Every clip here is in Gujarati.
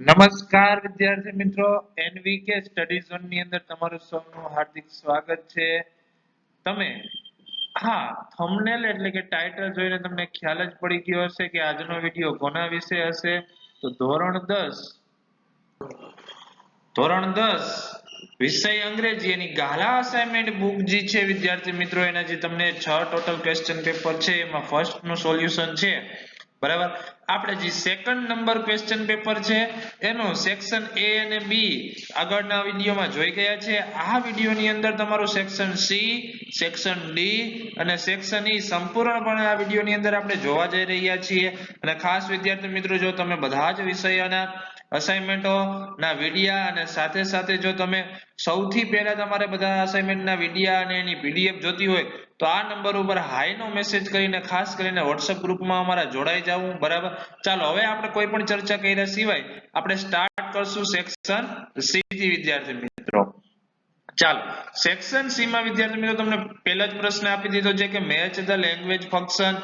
નમસ્કાર વિદ્યાર્થી મિત્રો, એનવીકે સ્ટડી ઝોન ની અંદર તમારું સૌનું હાર્દિક સ્વાગત છે. તમે થંબનેલ એટલે કે ટાઇટલ જોઈને તમને ખ્યાલ જ પડી ગયો હશે કે આજનો વિડિયો કોના વિશે હશે. તો ધોરણ 10 વિષય અંગ્રેજી એની ગાલા અસાઇનમેન્ટ બુક જે છે વિદ્યાર્થી મિત્રો, એના જે તમને 6 ટોટલ ક્વેશ્ચન પેપર છે એમાં ફર્સ્ટ નું સોલ્યુશન છે. બરાબર, આપણે જે સેકન્ડ નંબર ક્વેશ્ચન પેપર છે એનું સેક્શન એ અને બી આગળના વિડીયોમાં જોઈ ગયા છે. આ વિડીયોની અંદર તમારું સેક્શન સી, સેક્શન ડી અને સેક્શન ઈ સંપૂર્ણપણે આ વિડીયોની અંદર આપણે જોવા જઈ રહ્યા છીએ. અને ખાસ વિદ્યાર્થી મિત્રો, જો તમે બધા જ વિષયોના અસાઇનમેન્ટો ના વિડિયા અને સાથે સાથે જો તમે સૌથી પહેલા તમારે બધા અસાઇનમેન્ટના વિડિયા અને એની પીડીએફ જોતી હોય તો આ નંબર ઉપર હાઈ નો મેસેજ કરીને ખાસ કરીને WhatsApp ગ્રુપમાં અમારા જોડાઈ જાવું. બરાબર, ચાલો હવે આપણે કોઈ પણ ચર્ચા કર્યા સિવાય આપણે સ્ટાર્ટ કરશું સેક્શન સી થી વિદ્યાર્થી મિત્રો. ચાલો, સેક્શન સી માં વિદ્યાર્થી મિત્રો તમને પહેલો જ પ્રશ્ન આપી દીધો છે કે match the language function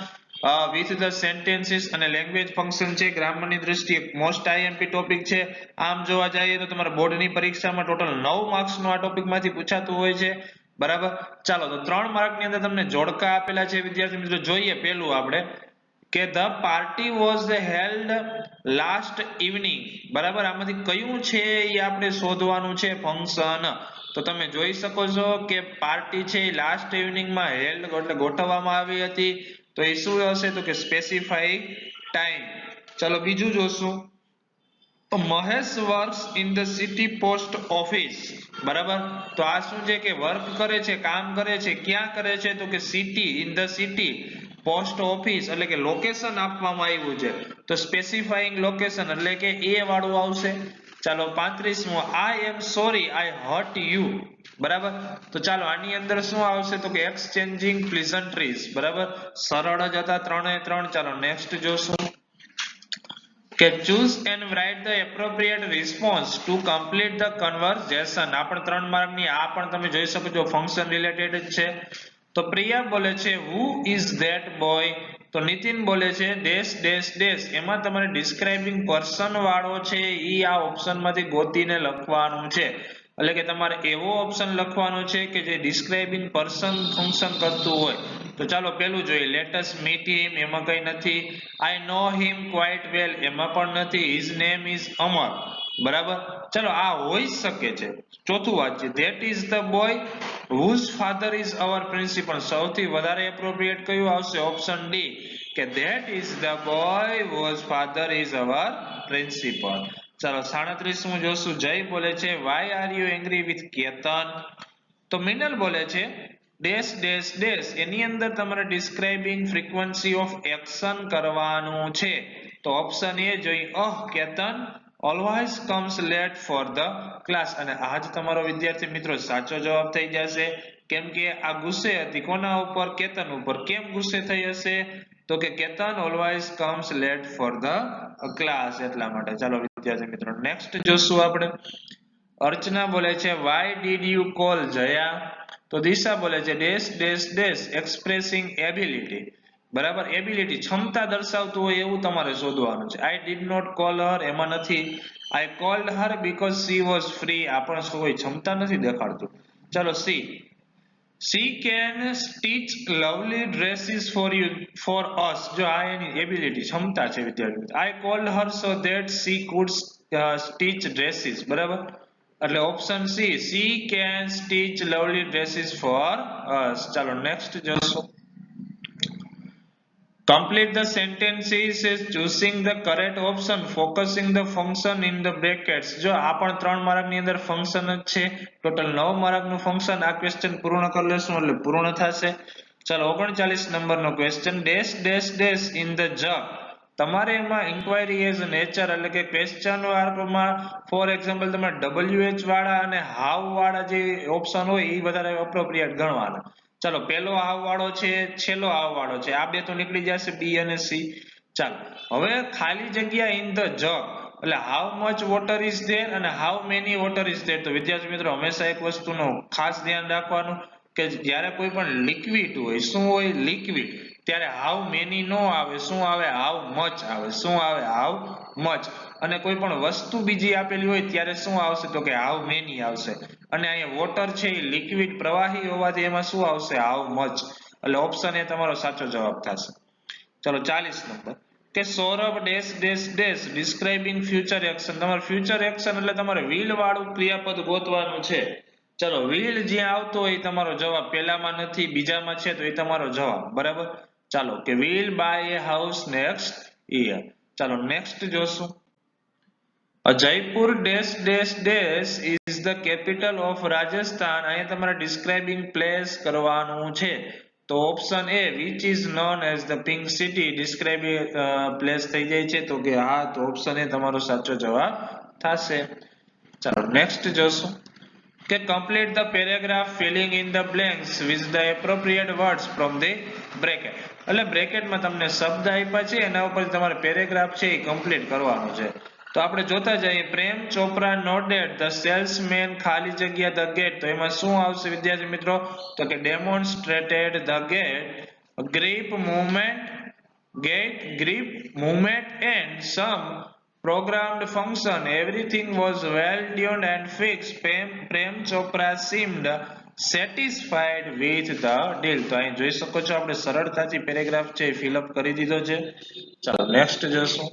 with the sentences. અને લેંગ્વેજ ફંક્શન છે ગ્રામરની દ્રષ્ટિએ મોસ્ટ આઈએમપી ટોપિક છે. આમ જોવા જઈએ તો તમારા બોર્ડની પરીક્ષામાં ટોટલ 9 માર્ક્સ નું આ ટોપિક માંથી પૂછાતું હોય છે. બરાબર, ચાલો તો 3 માર્ક ની અંદર તમને જોડકા આપેલા છે વિદ્યાર્થી મિત્રો. જોઈએ પહેલું આપણે કે the party was held last evening. બરાબર, આમાંથી કયું છે એ આપણે શોધવાનું છે ફંક્શન. તો તમે જોઈ શકો છો કે પાર્ટી છે એ લાસ્ટ ઇવનિંગમાં હેલ્ડ એટલે ગોઠવવામાં આવી હતી. તો એ શું હશે તો કે સ્પેસિફાઈંગ ટાઈમ. ચાલો બીજું જોશું. Mahesh works in the city post office. બરાબર, તો આ શું છે કે વર્ક કરે છે, કામ કરે છે, ક્યાં કરે છે તો કે city, in the city post office એટલે કે લોકેશન આપવામાં આવ્યું છે. તો સ્પેસિફાઈંગ લોકેશન એટલે કે એ વાળું આવશે. ચાલો 35મો, I am sorry I hurt you. બરાબર, તો ચાલો આની અંદર શું આવશે તો કે એક્સચેન્જિંગ પ્લીઝન્ટ્રીઝ. બરાબર, સરળ જ હતા 3 એ 3. ચાલો નેક્સ્ટ જોશું કે choose and write the appropriate response to complete the conversation. આ પણ 3 માર્ક ની, આ પણ તમે જોઈ શકો છો ફંક્શન રિલેટેડ જ છે. તો પ્રિયા બોલે છે who is that boy. તો નીતિન બોલે છે ડેશ ડેશ ડેશ. એમાં તમારે ડિસ્ક્રાઇબિંગ પર્સન વાળો છે ઈ આ ઓપ્શન માંથી ગોતીને લખવાનું છે. એટલે કે તમારે એવો ઓપ્શન લખવાનો છે કે જે ડિસ્ક્રાઇબિંગ પર્સન ફંક્શન કરતું હોય. તો ચાલો પેલું જોઈએ, લેટ અસ મીટ હિમ. એમાં કઈ નથી. આઈ નો હિમ ક્વાઇટ વેલ. એમાં પણ નથી. હિઝ નેમ ઇઝ અમર. બરાબર, ચલો આ હોઈ શકે છે. ચોથું વાક્ય, that is the boy whose father is our principal. સૌથી વધારે એપ્રોપ્રિએટ કયું આવશે? ઓપ્શન ડી કે that is the boy whose father is our principal. ચાલો 37મું જોશું. જય બોલે છે why are you angry with Ketan. તો મિનલ બોલે છે ડેશ ડેશ ડેશ. એની અંદર તમારે ડિસ્ક્રાઇબિંગ ફ્રીક્વન્સી ઓફ એક્શન કરવાનું છે. તો ઓપ્શન એ જોઈ, Ketan always comes late for the class. અને આજ તમારો વિદ્યાર્થી મિત્રો સાચો જવાબ થઈ જશે. કેમ કે આ ગુસ્સે હતી કોના ઉપર? કેતન ઉપર. કેમ ગુસ્સે થઈ હશે તો કે Ketan always comes late for the class, એટલા માટે. ચાલો વિદ્યાર્થી મિત્રો નેક્સ્ટ જોશું આપણે. અર્ચના બોલે છે why did you call જયા. તો દિશા બોલે છે dash dash dash expressing ability. બરાબર, એબિલિટી ક્ષમતા દર્શાવતું હોય એવું તમારે શોધવાનું છે. I did not call her, એમાં નથી. I called her because she was free. આ પણ કોઈ ક્ષમતા નથી દેખાડતું. ચલો see, she can stitch lovely dresses for you for us. જો આ એની એબિલિટી ક્ષમતા છે વિદ્યાર્થી. I called her so that she could stitch dresses. બરાબર, એટલે option C, she can stitch lovely dresses for us. ચાલો નેક્સ્ટ જોશું. Complete the sentences choosing the correct option, focusing the function in the brackets. જો આ પણ 3 માર્ક ની અંદર ફંક્શન જ છે. ટોટલ 9 માર્ક નું ફંક્શન. આ ક્વેશ્ચન પૂર્ણ કરી લેશું એટલે પૂર્ણ થશે. ચાલો 39 નંબરનો question, dash dash dash in the જગ. તમારે એમાં ઇન્ક્વાયરી એઝ નેચર એટલે કે ક્વેશ્ચન માર્કમાં ફોર એક્ઝામ્પલ તમારે WH વાળા અને હાઉ વાળા જે ઓપ્શન હોય એ વધારે એપ્રોપ્રિએટ ગણવાના. ચાલો પેલો હાવ વાળો છે, છેલ્લો હાવ વાળો છે, આ બે તો નીકળી જશે બી અને સી. ચાલો હવે ખાલી જગ્યા ઇન ધ જગ એટલે how much water is there અને how many water is there. તો વિદ્યાર્થી મિત્રો હંમેશા એક વસ્તુનું ખાસ ધ્યાન રાખવાનું કે જ્યારે કોઈ પણ લિક્વિડ હોય, શું હોય લિક્વિડ, ત્યારે હાઉ મેની નો આવે, શું આવે હાઉ મચ આવે, શું આવે હાઉ મચ. અને કોઈ પણ વસ્તુ બીજી આપેલી હોય ત્યારે શું આવશે તો કે હાઉ મેની આવશે. અને અહીંયા વોટર છે એ લિક્વિડ પ્રવાહી હોવાથી એમાં શું આવશે હાઉ મચ. એટલે ઓપ્શન એ તમારો સાચો જવાબ થશે. ચલો 40 નંબર કે Saurabh dash dash dash describing future action. તમારે ફ્યુચર એક્શન એટલે તમારે will વાળું ક્રિયાપદ ગોતવાનું છે. ચલો will જ્યાં આવતો હોય એ તમારો જવાબ, પહેલામાં નથી બીજામાં છે તો એ તમારો જવાબ, બરાબર. ચાલો કે will buy a house next year. ચાલો નેક્સ્ટ જોશું. Jaipur dash dash dash is the capital of Rajasthan. અહીંયા તમારે ડિસ્ક્રાઇબિંગ પ્લેસ કરવાનું છે. તો option A which is known as the pink city describing place થઈ જાય છે તો કે હા, તો ઓપ્શન એ તમારો સાચો જવાબ થશે. ચાલો નેક્સ્ટ જોશું કે complete the paragraph filling in the blanks with the appropriate words from the bracket. એટલે બ્રેકેટમાં તમને શબ્દ આપ્યા છે એના ઉપર તમારે પેરેગ્રાફ છે એ કમ્પ્લીટ કરવાનો છે. તો આપણે જોતા જઈએ. Prem Chopra noted the salesman ખાલી જગ્યા the gate. તો એમાં શું આવશે વિદ્યાર્થી મિત્રો તો કે demonstrated the grip movement and some programmed function. Everything was well tuned and fixed. Prem Chopra seemed satisfied with the deal. તો અહીં જોઈ શકો છો આપણે સરળતાથી પેરેગ્રાફ છે ફિલઅપ કરી દીધો છે. ચાલો નેક્સ્ટ જોશું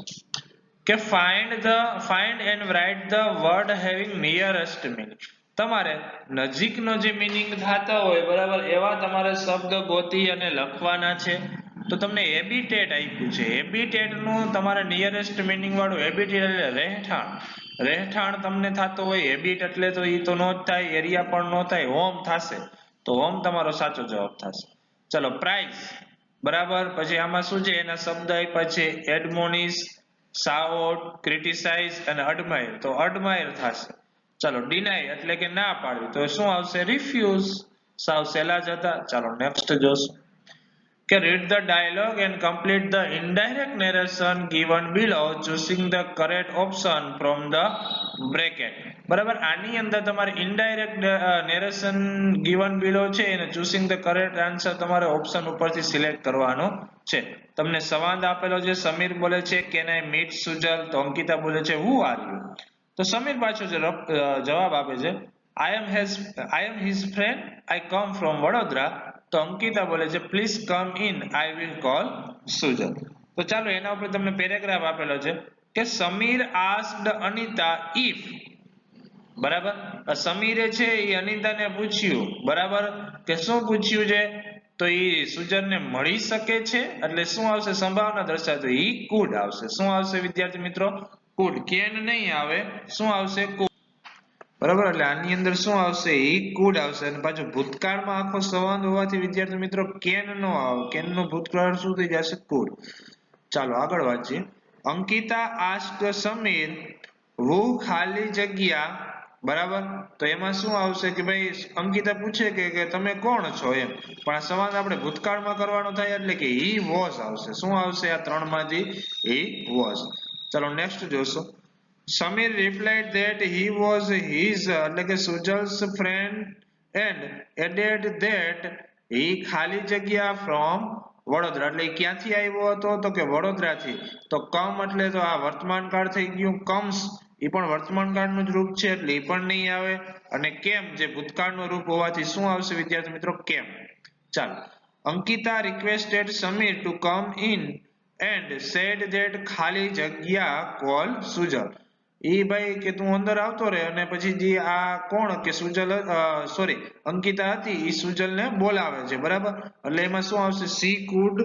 કે find and write the word having nearest meaning. તમારે નજીકનો જે મીનિંગ થતા હોય, બરાબર, એવા તમારે શબ્દ ગોતી અને લખવાના છે. તો તમને હેબિટેટ આપ્યું છે. હેબિટેટ નું તમારે નિયરેસ્ટ મીનિંગ વાળું હેબિટેટ એટલે રહેઠાણ. રહેઠાણ તમને થતો હોય, હેબિટ એટલે તો એ તો નો જ થાય, એરિયા પણ નો થાય, હોમ થશે. તો હોમ તમારો સાચો જવાબ થશે. ચલો પ્રાઇસ, બરાબર. પછી આમાં શું છે એના શબ્દ આપ્યા છે એડમોનિશ, સાઉટ, ક્રિટિસાઇઝ અને અડમાયર. તો અડમાયર થશે. ચાલો ડિનાય એટલે કે ના પાડવી, તો શું આવશે રિફ્યુઝ. સાવ સહેલા જ હતા. ચાલો નેક્સ્ટ જોશું કે read the dialogue and complete the indirect narration given below choosing the correct option from the bracket. બરાબર, આની અંદર તમારે indirect narration given below છે એને choosing the correct answer તમારે ઓપ્શન ઉપરથી સિલેક્ટ કરવાનો છે. તમને સંવાદ આપેલો છે. સમીર બોલે છે can I meet Sujal, તો અંકિતા બોલે છે who are you. તો સમીર પાછો જવાબ આપે છે I am his friend, I come from Vadodara. તો અંકિતા બોલે છે please come in, I will call Sujal. તો ચાલો એના ઉપર તમને પેરેગ્રાફ આપેલો છે કે સમીર આસ્ક્ડ અનિતા ઇફ, બરાબર. સમીરે છે એ અનિતાને પૂછ્યું, બરાબર, કે શું પૂછ્યું છે તો એ સુજલને મળી શકે છે. એટલે શું આવશે સંભાવના દર્શાવતો ઈ કુડ આવશે. શું આવશે વિદ્યાર્થી મિત્રો કુડ. કેન નહીં આવે, શું આવશે કુડ, બરાબર. એટલે આની અંદર શું આવશે ઈ કુડ આવશે. અને પાછું ભૂતકાળમાં આખો સંવાદ હોવાથી વિદ્યાર્થી મિત્રો કેન નો આવે. કેન નો ભૂતકાળ શું થઈ જશે કુડ. ચાલો આગળ વાંચીએ. અંકિતા આસ્ક્ડ સમીર who ખાલી જગ્યા, બરાબર. તો એમાં શું આવશે કે ભાઈ અંકિતા પૂછે કે તમે કોણ છો એમ, પણ આ સંવાદ આપણે ભૂતકાળમાં કરવાનો થાય એટલે કે he was આવશે. શું આવશે આ ત્રણમાંથી he was. ચાલો નેક્સ્ટ જોશો. Samir replied that he was his એટલે કે Sujal's friend and added that he ખાલી જગ્યા from વડોદરા. એટલે ક્યાંથી આવ્યો હતો તો કે વડોદરાથી. તો કમ એટલે તો આ વર્તમાન કાળ થઈ ગયું. કમ્સ એ પણ વર્તમાન કાળનું જ રૂપ છે એટલે એ પણ નહીં આવે. અને કેમ જે ભૂતકાળનું રૂપ હોવાથી શું આવશે વિદ્યાર્થી મિત્રો કેમ. ચાલો Ankita requested Samir to come in and said that ખાલી જગ્યા call Sujal. એ ભાઈ કે તું અંદર આવતો રહે અને પછી જે આ કોણ કે સુજલ સોરી અંકિતા હતી એ સુજલને બોલાવે છે, બરાબર. એટલે એમાં શું આવશે સી કુડ.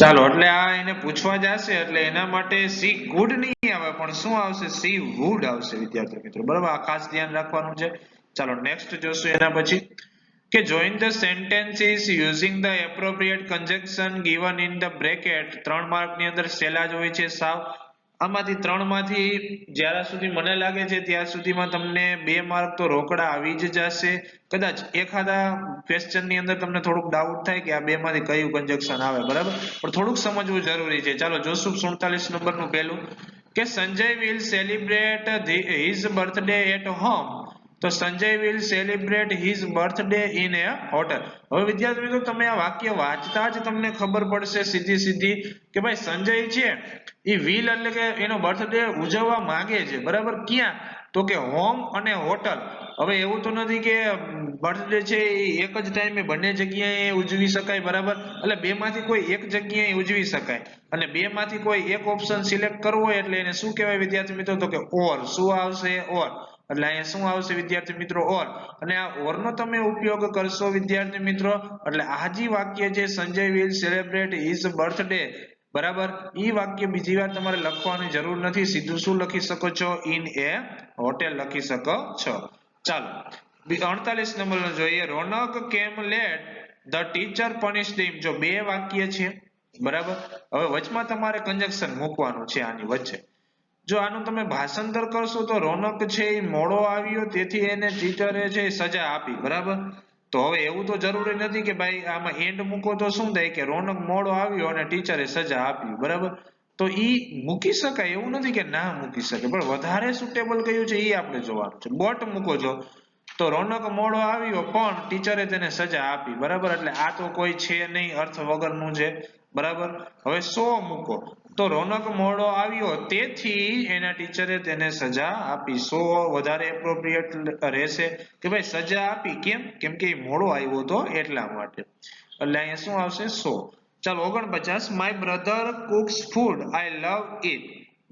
ચાલો એટલે આ એને પૂછવા જશે એટલે એના માટે સી કુડ નહીં આવે પણ શું આવશે સી વુડ આવશે વિદ્યાર્થી મિત્રો, બરાબર. આ ખાસ ધ્યાન રાખવાનું છે. ચાલો નેક્સ્ટ જોશું એના પછી કે join the sentences using the appropriate conjunction given in the bracket. 3 mark ની અંદર સહેલા જ હોય છે સાવ. આમાંથી 3 માંથી જ્યાં સુધી મને લાગે છે ત્યાં સુધીમાં તમને 2 માર્ક તો રોકડા આવી જ જશે. કદાચ એખાદા ક્વેશ્ચન ની અંદર તમને થોડુંક ડાઉટ થાય કે આ 2 માંથી કયું કંજક્શન આવે, બરાબર, પણ થોડુંક સમજવું જરૂરી છે. ચાલો જોશું 47 નંબરનું પહેલું કે Sanjay will celebrate his birthday at home. તો તો Sanjay will celebrate his birthday in a hotel. હવે વિદ્યાર્થી મિત્રો તમે આ વાક્ય વાંચતા જ તમને ખબર પડશે સીધી કે ભાઈ સંજય છે એ will એટલે કે એનો બર્થડે ઉજવવા માંગે છે, બરાબર, ક્યાં? તો કે હોમ અને હોટલ. હવે એવું તો નથી કે બર્થડે છે એ એક જ ટાઈમે બંને જગ્યાએ ઉજવી શકાય, બરાબર, એટલે બે માંથી કોઈ એક જગ્યાએ ઉજવી શકાય અને બે માંથી કોઈ એક ઓપ્શન સિલેક્ટ કરવો હોય એટલે એને શું કહેવાય વિદ્યાર્થી મિત્રો? તો કે ઓર. શું આવશે? ઓર. એટલે અહીંયા શું આવશે વિદ્યાર્થી મિત્રો? ઓર. અને આ ઓર નો તમે ઉપયોગ કરશો વિદ્યાર્થી મિત્રો એટલે આ જે વાક્ય છે Sanjay will celebrate his birthday, બરાબર, ઈ વાક્ય બીજી વાર તમારે લખવાની જરૂર નથી, સીધું શું લખી શકો છો? in a hotel લખી શકો છો. ચાલો 48 નંબરનો જોઈએ. રોનક came late, the teacher punished him. જો બે વાક્ય છે, બરાબર, હવે વચમાં તમારે કંજક્શન મૂકવાનું છે આની વચ્ચે. જો આનું તમે ભાષાંતર કરશો તો રોનક છે એ મોડો આવ્યો તેથી એને ટીચરે છે સજા આપી, બરાબર. તો હવે એવું તો જરૂરી નથી કે ભાઈ આમાં એન્ડ મૂકો તો શું થાય કે રોનક મોડો આવ્યો અને ટીચરે સજા આપી, બરાબર. તો ઈ મૂકી શકાય એવું નથી કે ના મૂકી શકે, પણ વધારે સુટેબલ કયું છે એ આપણે જોવાનું છે. બોટ મૂકો છો તો રોનક મોડો આવ્યો પણ ટીચરે તેને સજા આપી, બરાબર, એટલે આ તો કોઈ છે નહીં, અર્થ વગરનું છે, બરાબર. હવે સો મૂકો તો રોનક મોડો આવ્યો તેથી એના ટીચરે તેને સજા આપી. સો વધારે એપ્રોપ્રિએટ રહેશે કે ભાઈ સજા આપી, કેમ? કેમ કે એ મોડો આવ્યો હતો એટલા માટે, એટલે અહીંયા શું આવશે? સો. ચાલો 49. My brother cooks food, I love it,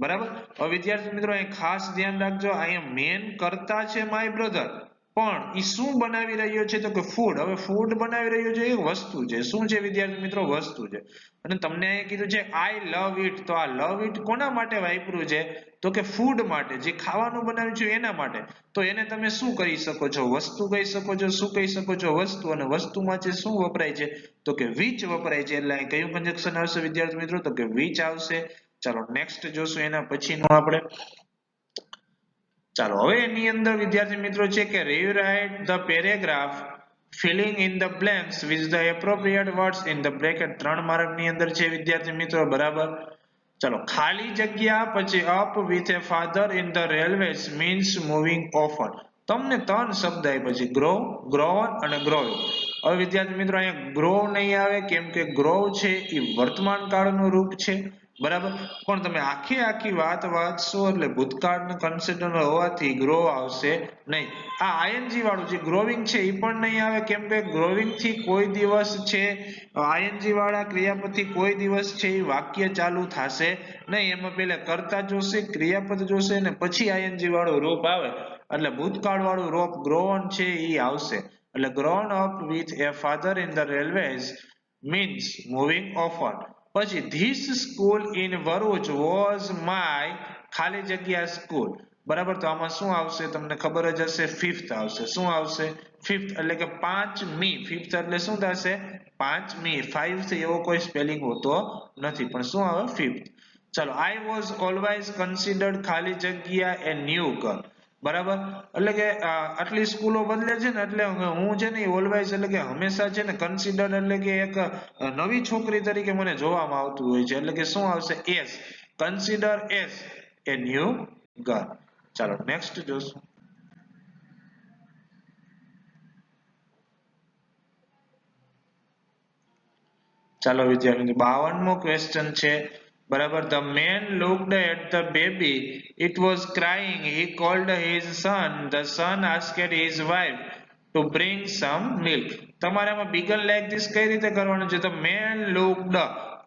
બરાબર. હવે વિદ્યાર્થી મિત્રો અહીં ખાસ ધ્યાન રાખજો, અહીંયા મેન કરતા છે માય બ્રધર, પણ ઈ શું બનાવી રહ્યો છે? તો કે ફૂડ. હવે ફૂડ બનાવી રહ્યો છે એ વસ્તુ છે. શું છે વિદ્યાર્થી મિત્રો? વસ્તુ છે. અને તમને અહીં કીધું છે આઈ લવ ઇટ, તો આ લવ ઇટ કોના માટે વાપર્યું છે? તો કે ફૂડ માટે, જે ખાવાનું બનાવ્યું છે એના માટે. તો એને તમે શું કહી શકો છો? વસ્તુ કહી શકો છો. શું કહી શકો છો? વસ્તુ. અને વસ્તુમાં છે શું વપરાય છે? તો કે which વપરાય છે. એટલે અહીં કયું કંજક્શન આવશે વિદ્યાર્થી મિત્રો? તો કે which આવશે. ચાલો નેક્સ્ટ જોશું એના પછીનું આપણે. ચાલો હવે એની અંદર વિદ્યાર્થી મિત્રો છે કે rewrite the paragraph filling in the blanks with the appropriate words in the bracket. 3 mark ની અંદર છે વિદ્યાર્થી મિત્રો, બરાબર. ચાલો ખાલી જગ્યા પછી up with a father in the railways means moving often. તમને ત્રણ શબ્દ આપ્યા છે, grow, grown અને growing. હવે વિદ્યાર્થી મિત્રો અહીંયા grow નહીં આવે કેમ કે grow છે એ વર્તમાન કાળનું રૂપ છે, બરાબર, પણ તમે આખી વાત વાંચશો એટલે ભૂતકાળનું કન્સિડર હોવાથી ગ્રો આવશે નહીં. આ ing વાળું જે ગ્રોવિંગ છે એ પણ નહીં આવે કેમ કે ગ્રોવિંગ થી કોઈ દિવસ છે ing વાળા ક્રિયાપદથી કોઈ દિવસ છે એ વાક્ય ચાલુ થશે નહીં. એમાં પહેલા કર્તા જોશે, ક્રિયાપદ જોશે અને પછી ing વાળું રૂપ આવે એટલે ભૂતકાળ વાળું રૂપ grown છે એ આવશે. એટલે grown up with a father in the railways means moving often. પછી this school in Varuch was my ખાલી જગ્યા સ્કૂલ, બરાબર. તો આમાં શું આવશે? તમને ખબર જ હશે, ફિફ્થ આવશે. શું આવશે? ફિફ્થ એટલે કે પાંચમી. ફિફ્થ એટલે શું થશે? પાંચમી. ફાઈવ છે એવો કોઈ સ્પેલિંગ હોતો નથી, પણ શું આવે? ફિફ્થ. ચાલો I was always considered ખાલી જગ્યા a new girl, બરાબર. એટલે કે આટલી સ્કૂલો બદલે છે ને એટલે હું છે ને ઓલવેઝ એટલે કે હંમેશા છે ને કન્સિડર એટલે કે એક નવી છોકરી તરીકે મને જોવામાં આવતું હોય છે. એટલે કે શું આવશે? એસ. કન્સિડર એસ એ ન્યુ ગર્લ. ચાલો નેક્સ્ટ જોશું. ચાલો વિદ્યાર્થી 52મો ક્વેશ્ચન છે, બરાબર. The man looked at the baby. It was crying. He called his son. The son asked his wife to bring some milk. તમારે આમાં begin like this કઈ રીતે કરવાનું છે? The man looked.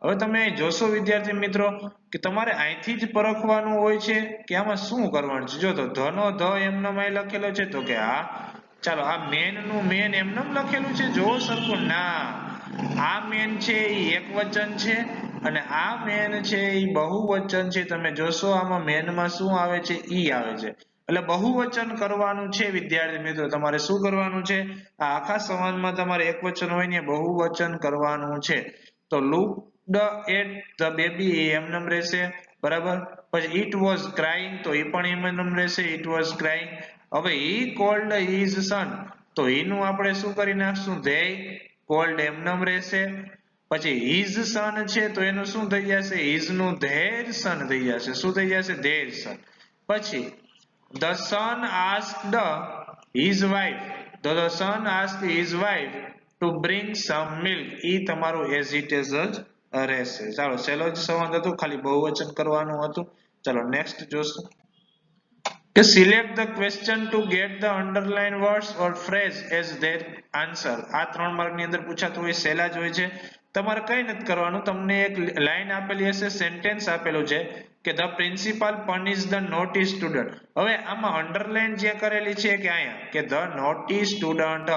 હવે તમે જોશો વિદ્યાર્થી મિત્રો કે તમારે અહીંથી જ પરખવાનું હોય છે કે આમાં શું કરવાનું છે. જો તો ધ નો ધ એમનામ અહીં લખેલો છે તો કે હા. ચાલો આ મેન નું મેન એમનામ લખેલું છે, જો સરખું ના. આ મેન છે એ એકવચન છે અને આ મેન છે એ બહુવચન છે. તમે જોશો આમાં મેનમાં શું આવે છે? ઈ આવે છે. એટલે બહુવચન કરવાનું છે વિદ્યાર્થી મિત્રો. તમારે શું કરવાનું છે? આ આખા સંવાદમાં તમારે એકવચન હોય ને બહુવચન કરવાનું છે. તો looked at the baby એમનેમ રહેશે, બરાબર. પછી it was crying તો એ પણ એમનેમ રહેશે, it was crying. હવે he called his son તો એનું આપણે શું કરી નાખશું? they called એમનેમ રહેશે. પછી his son છે તો એનું શું થઈ જશે? his નું their son થઈ જશે. શું થઈ જશે? their son. પછી the son asked his wife, the son asked his wife to bring some milk. એ તમારું as it is જ રહેશે. ચાલો સહેલો જ સંવાદ હતો, ખાલી બહુવચન કરવાનું હતું. ચાલો નેક્સ્ટ જોશું. કે select the question to get the underlined words or phrase as their answer. આ 3 માર્ક ની અંદર પૂછાતું હોય, સહેલા જ હોય છે. તમારે કઈ નથી કરવાનું, તમને એક લાઈન આપેલી હશે, સેન્ટેન્સ આપેલું છે કે the principal punish the naughty student. હવે આમાં અંડરલાઈન જે કરેલી છે કે અહીંયા કે the naughty student.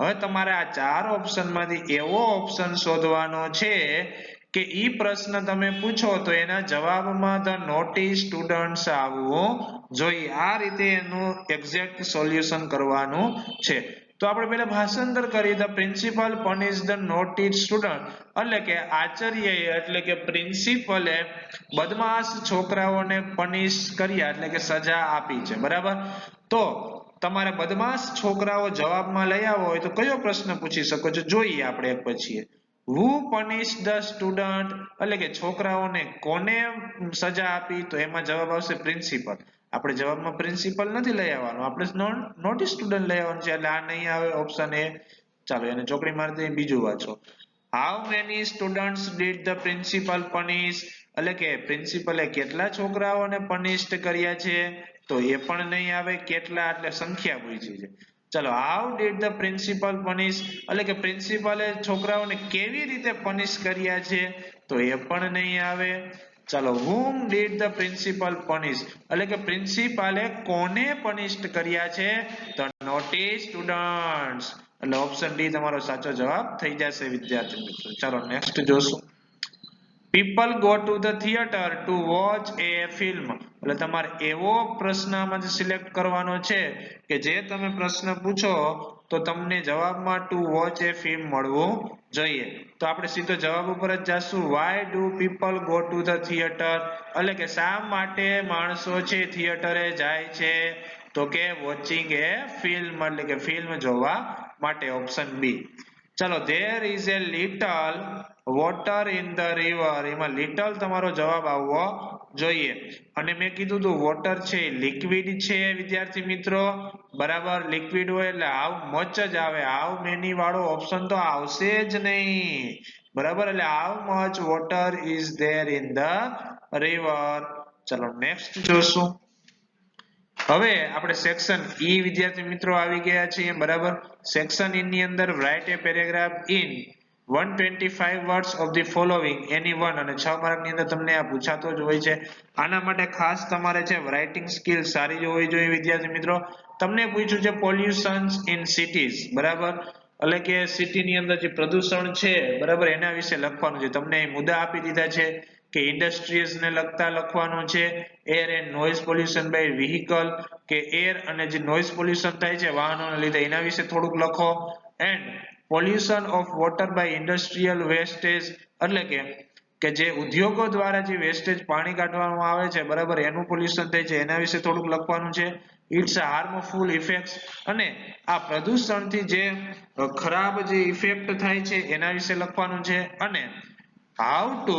હવે તમારે આ 4 ઓપ્શન માંથી એવો ઓપ્શન શોધવાનો છે કે ઈ પ્રશ્ન તમે પૂછો તો એના જવાબમાં the naughty students આવવું જોઈએ. આ રીતે એનું એક્ઝેક્ટ સોલ્યુશન કરવાનું છે. તો આપણે પહેલા ભાષાંતર કરી. the principal punish the naughty student એટલે કે આચાર્યએ એટલે કે પ્રિન્સિપલે બદમાશ છોકરાઓને પનિશ કર્યા એટલે કે સજા આપી છે. બરાબર. તો તમારે બદમાશ છોકરાઓ જવાબમાં લઈ આવો હોય તો કયો પ્રશ્ન પૂછી શકો છો, જોઈએ આપણે એક પછી. who punished the student એટલે કે છોકરાઓને કોને સજા આપી, તો એમાં જવાબ આવશે પ્રિન્સિપલ. આપણે જવાબમાં પ્રિન્સિપલ નથી લઈ આવવાનું, આપણે નોટી સ્ટુડન્ટ લઈ આવવાનું છે, એટલે આ નહીં આવે ઓપ્શન એ. ચાલો એને ચોકડી મારી દઈએ, બીજું વાંચો. how many students did the principal punish એટલે કે પ્રિન્સિપલે કેટલા છોકરાઓને પનિશ્ડ કર્યા છે, તો એ પણ નહીં આવે. કેટલા એટલે સંખ્યા પૂછી છે. ચલો how did the principal punish એટલે કે પ્રિન્સિપલે છોકરાઓને કેવી રીતે પનિશ કર્યા છે, તો એ પણ નહીં આવે. ચાલો whom did the principal punish એટલે કે પ્રિન્સિપાલે કોને પનિશ્ડ કર્યા છે, તો naughty students. એટલે ઓપ્શન ડી તમારો સાચો જવાબ થઈ જશે વિદ્યાર્થી મિત્રો. ચાલો નેક્સ્ટ જોશું. people go to the theater to watch a film. એટલે તમારે એવો પ્રશ્ન આમાંથી સિલેક્ટ કરવાનો છે કે જે તમે પ્રશ્ન પૂછો તો તમને જવાબમાં to watch a film મળવું જોઈએ. તો આપણે સીધો જવાબ ઉપર જ જાશું. why do people go to the theater એટલે કે શા માટે માણસો છે થિયેટરે જાય છે, તો કે વોચિંગ એ ફિલ્મ એટલે કે ફિલ્મ જોવા માટે. Option B. ચલો there is a little water in the river. એમાં little તમારો જવાબ આવવો જોઈએ. અને મેં કીધું હતું વોટર છે લિક્વિડ છે વિદ્યાર્થી મિત્રો. બરાબર, લિક્વિડ હોય એટલે how much જ આવે, how many વાળો ઓપ્શન તો આવશે જ નહીં. બરાબર, એટલે how much water is there in the river. ચલો નેક્સ્ટ જોશું. હવે આપણે સેક્શન ઈ વિદ્યાર્થી મિત્રો આવી ગયા છીએ. બરાબર, સેક્શન ઈ ની અંદર write a paragraph in 125 words of the following any one. અને 6 માર્ક ની અંદર તમને આ પૂછાતો જ હોય છે. આના માટે ખાસ તમારે છે રાઇટિંગ સ્કિલ સારી જ હોવી જોઈએ વિદ્યાર્થી મિત્રો. તમને પૂછ્યું છે પોલ્યુશન્સ ઇન સિટીઝ. બરાબર, એટલે કે સિટી ની અંદર જે પ્રદૂષણ છે બરાબર એના વિશે લખવાનું છે. તમને અહીં મુદ્દા આપી દીધા છે કે ઇન્ડસ્ટ્રીઝ ને લગતા લખવાનું છે. Air and noise pollution by vehicle કે એર અને જે નોઇઝ પોલ્યુશન થાય છે વાહનોને લીધે એના વિશે થોડુંક લખો. And pollution of water by industrial wastage એટલે કે જે ઉદ્યોગો દ્વારા જે વેસ્ટેજ પાણી કાઢવામાં આવે છે બરાબર એનું પોલ્યુશન થાય છે એના વિશે થોડુંક લખવાનું છે. ઇટ્સ હાર્મફુલ ઇફેક્ટ્સ અને આ પ્રદૂષણથી જે ખરાબ જે ઇફેક્ટ થાય છે એના વિશે લખવાનું છે. અને હાઉ ટુ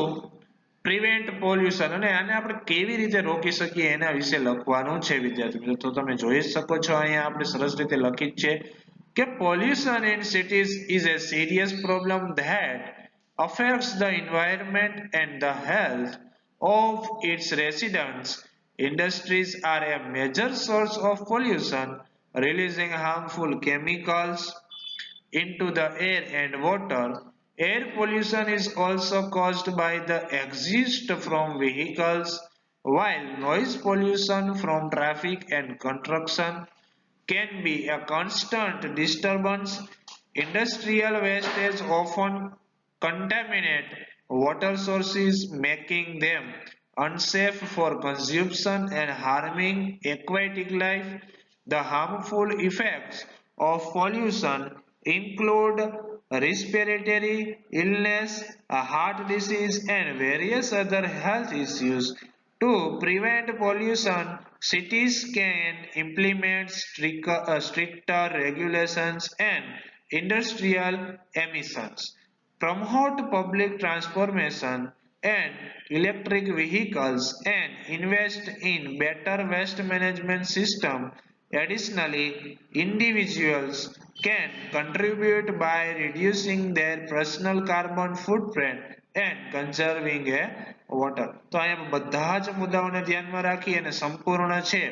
પ્રિવેન્ટ પોલ્યુશન અને આને આપણે કેવી રીતે રોકી શકીએ એના વિશે લખવાનું છે વિદ્યાર્થી મિત્રો. તો તમે જોઈ શકો છો અહીંયા આપણે સરસ રીતે લખી છે કે pollution in cities is a serious problem that affects the environment and the health of its residents. Industries are a major source of pollution, releasing harmful chemicals into the air and water. Air pollution is also caused by the exhaust from vehicles, while noise pollution from traffic and construction can be a constant disturbance. Industrial wastage often contaminate water sources, making them unsafe for consumption and harming aquatic life. The harmful effects of pollution include respiratory illness, heart disease, and various other health issues. To prevent pollution, cities can implement stricter regulations and industrial emissions, promote public transportation and electric vehicles, and invest in better waste management system. Additionally, individuals can contribute by reducing their personal carbon footprint and conserving a water. તો અહીંયા બધા જ મુદ્દાઓને ધ્યાનમાં રાખી અને સંપૂર્ણ છે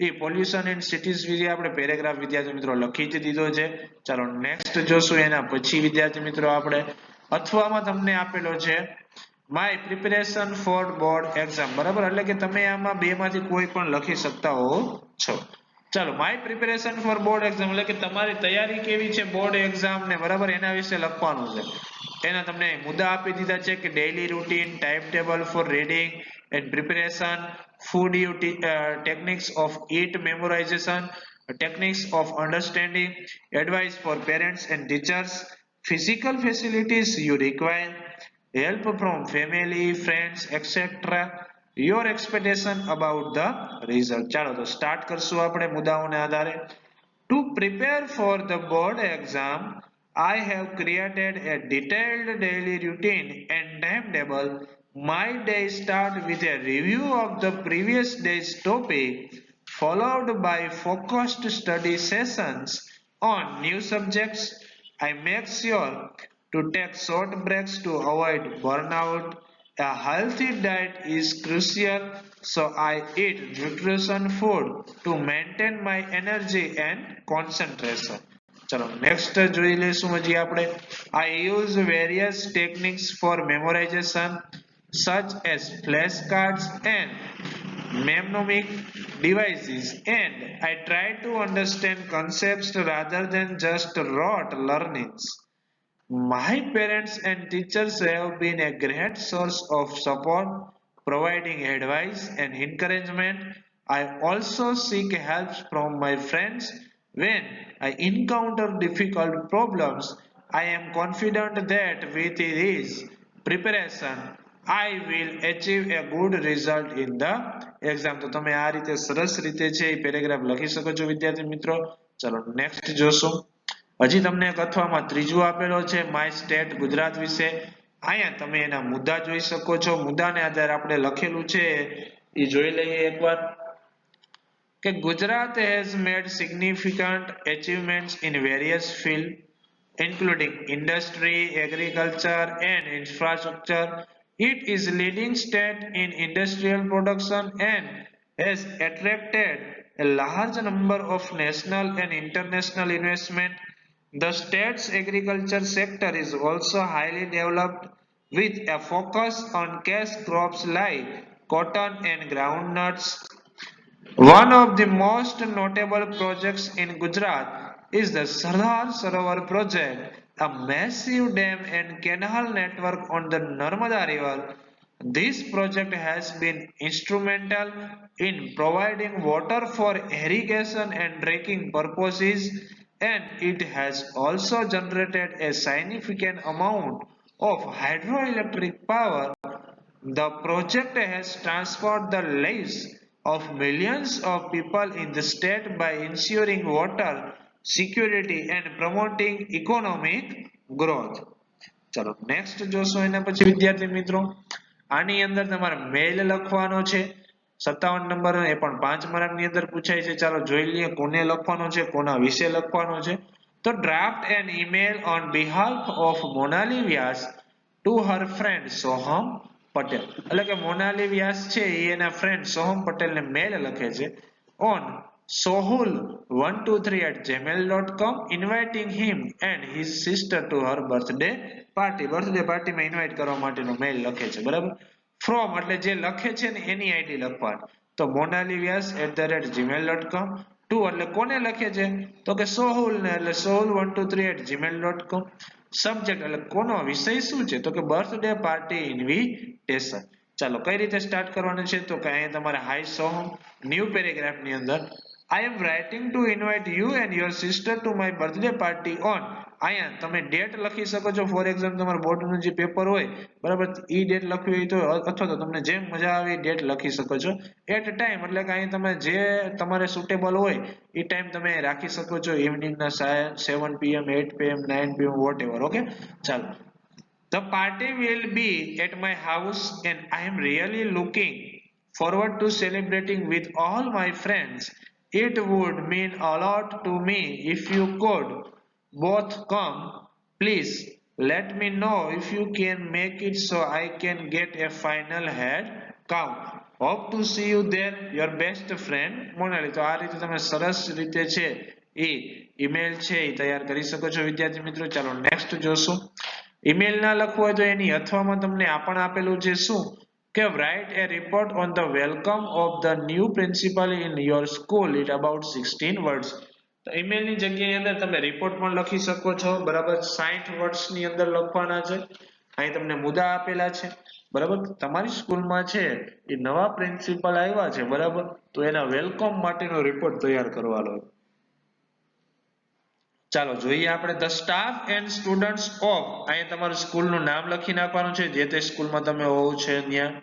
એ પોલ્યુશન ઇન સિટીઝ વિશે આપણે પેરેગ્રાફ વિદ્યાર્થી મિત્રો લખી જ દીધો છે. ચાલો નેક્સ્ટ જોશું એના પછી વિદ્યાર્થી મિત્રો આપણે અથવામાં તમને આપેલો છે my preparation for board exam, બરાબર, એટલે કે તમે આમાં બે માંથી કોઈ પણ લખી શકતા હો છો. ચાલો my preparation for board exam એટલે કે તમારી તૈયારી કેવી છે બોર્ડ એક્ઝામ ને, બરાબર, એના વિશે લખવાનું છે. એના તમને મુદ્દા આપી દીધા છે કે daily routine, time table for reading and preparation, food techniques of it memorization, techniques of understanding, advice for parents and teachers, physical facilities you require, help from family, friends, etc. Your expectation about the result. ચાલો તો સ્ટાર્ટ કરશું આપણે મુદ્દાઓને આધારે. To prepare for the board exam, I have created a detailed daily routine and timetable. My day start with a review of the previous day's topic, followed by focused study sessions on new subjects. I make sure to take short breaks to avoid burnout. A healthy diet is crucial, so I eat nutrition food to maintain my energy and concentration. ચલો નેક્સ્ટ જોઈ લઈશું હજી આપણે. I use various techniques for memorization such as flashcards and mnemonic devices, and I try to understand concepts rather than just rote learnings. My parents and teachers have been a great source of support, providing advice and encouragement. I also seek help from my friends when I encounter difficult problems. I am confident that with this preparation, I will achieve a good result in the exam. તો તમે આ રીતે સરસ રીતે છે એ પેરેગ્રાફ લખી શકો છો વિદ્યાર્થી મિત્રો. ચલો નેક્સ્ટ જોશું. હજી તમને એક અથવામાં ત્રીજું આપેલો છે માય સ્ટેટ ગુજરાત વિશે. અહીંયા તમે એના મુદ્દા જોઈ શકો છો. મુદ્દાને આધારે આપણે લખેલું છે એ જોઈ લઈએ એકવાર કે Gujarat has made significant achievements in various fields including industry, agriculture and infrastructure. It is leading state in industrial production and has attracted a large number of national and international investment. The state's agriculture sector is also highly developed with a focus on cash crops like cotton and groundnuts. One of the most notable projects in Gujarat is the Sardar Sarovar project, a massive dam and canal network on the Narmada River. This project has been instrumental in providing water for irrigation and drinking purposes, and it has also generated a significant amount of hydroelectric power. The project has transformed the lives of millions of people in the state by ensuring water security and promoting economic growth. ચલો નેક્સ્ટ જોશો એના પછી વિદ્યાર્થી મિત્રો આની અંદર તમારે મેલ લખવાનો છે 57 નંબર એ પણ 5 માર્કની અંદર પૂછાય છે. ચાલો જોઈ લઈએ કોને લખવાનો છે, કોના વિશે લખવાનો છે. તો draft an email on behalf of Monali Vyas to her friend Soham Patel. એટલે કે મોનાલી વ્યાસ છે એ એના ફ્રેન્ડ સોહમ પટેલને મેલ લખે છે on sohul123@gmail.com inviting him and his sister to her birthday party. Birthday પાર્ટીમાં ઇન્વાઇટ કરવા માટેનો મેલ લખે છે, બરાબર. ફ્રોમ એટલે જે લખે છે ને એની આઈડી લખવાની. તો monalivyas@gmail.com. ટુ એટલે કોને લખે છે તો કે સોહુલ ને, એટલે sohul123@gmail.com. સબ્જેક્ટ એટલે કોનો વિષય શું છે તો કે બર્થડે પાર્ટી ઇન્વિટેશન. ચાલો કઈ રીતે સ્ટાર્ટ કરવાનું છે તો કે અહીંયા તમારે હાય સોહમ ન્યૂ પેરેગ્રાફ ની અંદર I am writing to invite you and your sister to my birthday party on. અહીંયા તમે ડેટ લખી શકો છો. ફોર એક્ઝામ્પલ તમારા બોર્ડનું જે પેપર હોય, બરાબર, એ ડેટ લખવી હોય તો અથવા તો તમને જેમ મજા આવે એ ડેટ લખી શકો છો. એટ ટાઈમ એટલે કે અહીંયા તમે જે તમારે સુટેબલ હોય એ ટાઈમ તમે રાખી શકો છો. ઇવનિંગના 7 PM 8 PM 9 PM whatever. Okay ચાલો. The party will be at my house and I am really looking forward to celebrating with all my friends. It would mean a lot to me if you could both come. Please let me know if you can make it so I can get a final head count. Hope to see you there. Your best friend Monali. તો આ રીતે તમે સરસ રીતે છે એ ઈમેલ છે એ તૈયાર કરી શકો છો વિદ્યાર્થી મિત્રો. ચાલો નેક્સ્ટ જોશું. ઈમેલ ના લખવું હોય તો એની અથવામાં તમને આ પણ આપેલું છે શું કે write a report on the welcome of the new principal in your school it about 16 words. તો ઈમેલ ની જગ્યાની અંદર તમે રિપોર્ટ પણ લખી શકો છો બરાબર 60 વર્ડ્સ ની અંદર લખવાના છે. અહીં તમને મુદ્દા આપેલા છે બરાબર. તમારી સ્કૂલમાં છે એ નવા પ્રિન્સિપલ આવ્યા છે બરાબર તો એના વેલકમ માટેનો રિપોર્ટ તૈયાર કરવાનો. ચાલો જોઈએ આપણે the staff and students of અહીંયા તમારું સ્કૂલનું નામ લખી નાખવાનું છે જે તે સ્કૂલમાં તમે હોવ છે ત્યાં.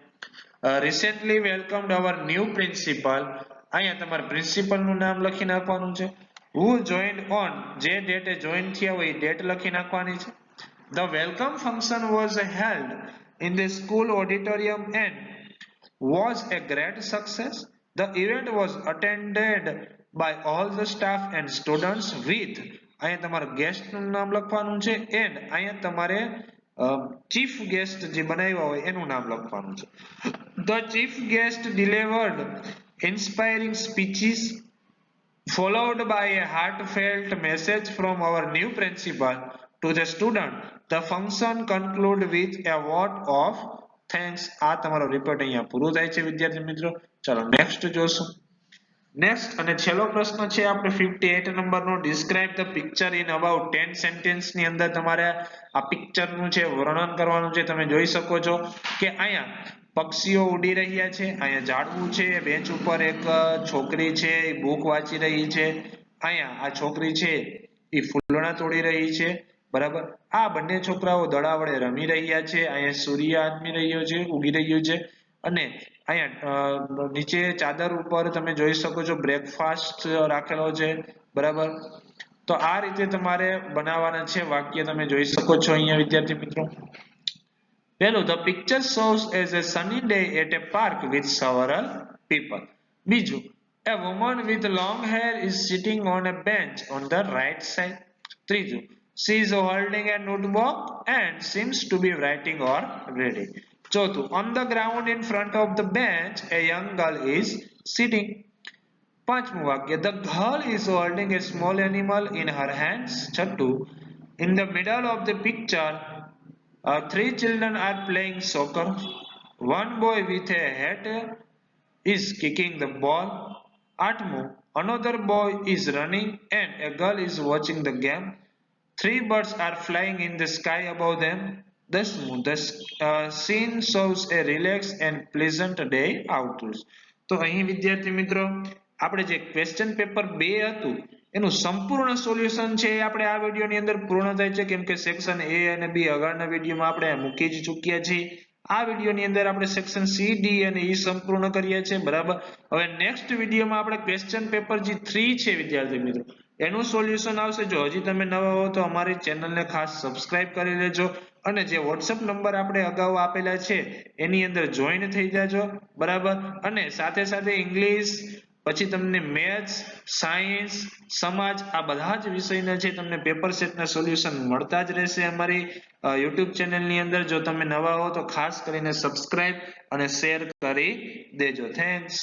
રિસેન્ટલી વેલકમ્ડ અવર ન્યૂ પ્રિન્સિપલ અહીંયા તમારા પ્રિન્સિપલનું નામ લખી નાખવાનું છે. હુ જોઈન્ડ ઓન જે ડેટે જોઈન થયા હોય એ ડેટ લખી નાખવાની છે. The welcome function was held in the school auditorium and was a great success. The event was attended by all the staff and students with અહીંયા તમારે ગેસ્ટ નું નામ લખવાનું છે એન્ડ અહીંયા તમારે ચીફ ગેસ્ટ જે બનાવ્યા હોય એનું નામ લખવાનું છે. The chief guest delivered inspiring speeches followed by a heartfelt message from our new principal to the student. The function concluded with a vote of thanks. આ તમારો રિપોર્ટ અહીંયા પૂરો થાય છે વિદ્યાર્થી મિત્રો. ચાલો નેક્સ્ટ જોશું. નેક્સ્ટ અને છેલ્લો પ્રશ્ન છે આપણે 58 નંબરનો describe the picture in about 10 sentence ની અંદર તમારે આ પિક્ચર નું છે વર્ણન કરવાનું છે. તમે જોઈ શકો છો કે અહીંયા પક્ષીઓ ઉડી રહ્યા છે, અહીંયા ઝાડવું છે, બેન્ચ ઉપર એક છોકરી છે એ બુક વાંચી રહી છે, અહીંયા આ છોકરી છે એ ફૂલણા તોડી રહી છે બરાબર. આ બંને છોકરાઓ દડા વડે રમી રહ્યા છે, અહીંયા સૂર્ય આથમી રહ્યો છે, ઉગી રહ્યું છે અને અહીંયા નીચે ચાદર ઉપર તમે જોઈ શકો છો બ્રેકફાસ્ટ રાખેલો છે બરાબર. તો આ રીતે તમારે બનાવવાના છે વાક્ય. તમે જોઈ શકો છો અહીંયા વિદ્યાર્થી મિત્રો. પહેલું the picture shows as a sunny day at a park with several people. બીજું a woman with long hair is sitting on a bench on the right side. ત્રીજું she is holding a notebook and seems to be writing or reading. ચોથું on the ground in front of the bench a young girl is sitting. પાંચમું વાક્ય the girl is holding a small animal in her hands. છઠ્ઠું in the middle of the picture three children are playing soccer. One boy with a hat is kicking the ball. આઠમું another boy is running and a girl is watching the game. Three birds are flying in the sky above them. દસમું the scene shows a relaxed and pleasant day outdoors. તો અહીં વિદ્યાર્થી મિત્રો આપણે જે ક્વેશ્ચન પેપર 2 હતું એનું સંપૂર્ણ સોલ્યુશન છે એ આપણે આ વિડિયોની અંદર પૂર્ણ થાય છે કેમ કે સેક્શન A અને B આગળના વિડિયોમાં આપણે મૂકી જ ચૂક્યા છીએ. આ વિડિયોની અંદર આપણે સેક્શન C, D અને E સંપૂર્ણ કરીએ છીએ બરાબર. હવે નેક્સ્ટ વિડિયોમાં આપણે ક્વેશ્ચન પેપર જે 3 છે વિદ્યાર્થી મિત્રો એનું સોલ્યુશન આવશે. જો હજી તમે નવા હો તો અમારી ચેનલને ખાસ સબસ્ક્રાઇબ કરી લેજો અને જે WhatsApp નંબર આપણે અગાઉ આપેલા છે એની અંદર જોઈન થઈ જાજો બરાબર. અને સાથે સાથે ઇંગ્લિશ પછી તમને મેથ્સ, સાયન્સ, સમાજ આ બધા જ વિષયના છે તમને પેપર સેટના સોલ્યુશન મળતા જ રહેશે અમારી YouTube ચેનલની અંદર. જો તમે નવા હો તો ખાસ કરીને સબસ્ક્રાઇબ અને શેર કરી દેજો. થેન્ક્સ.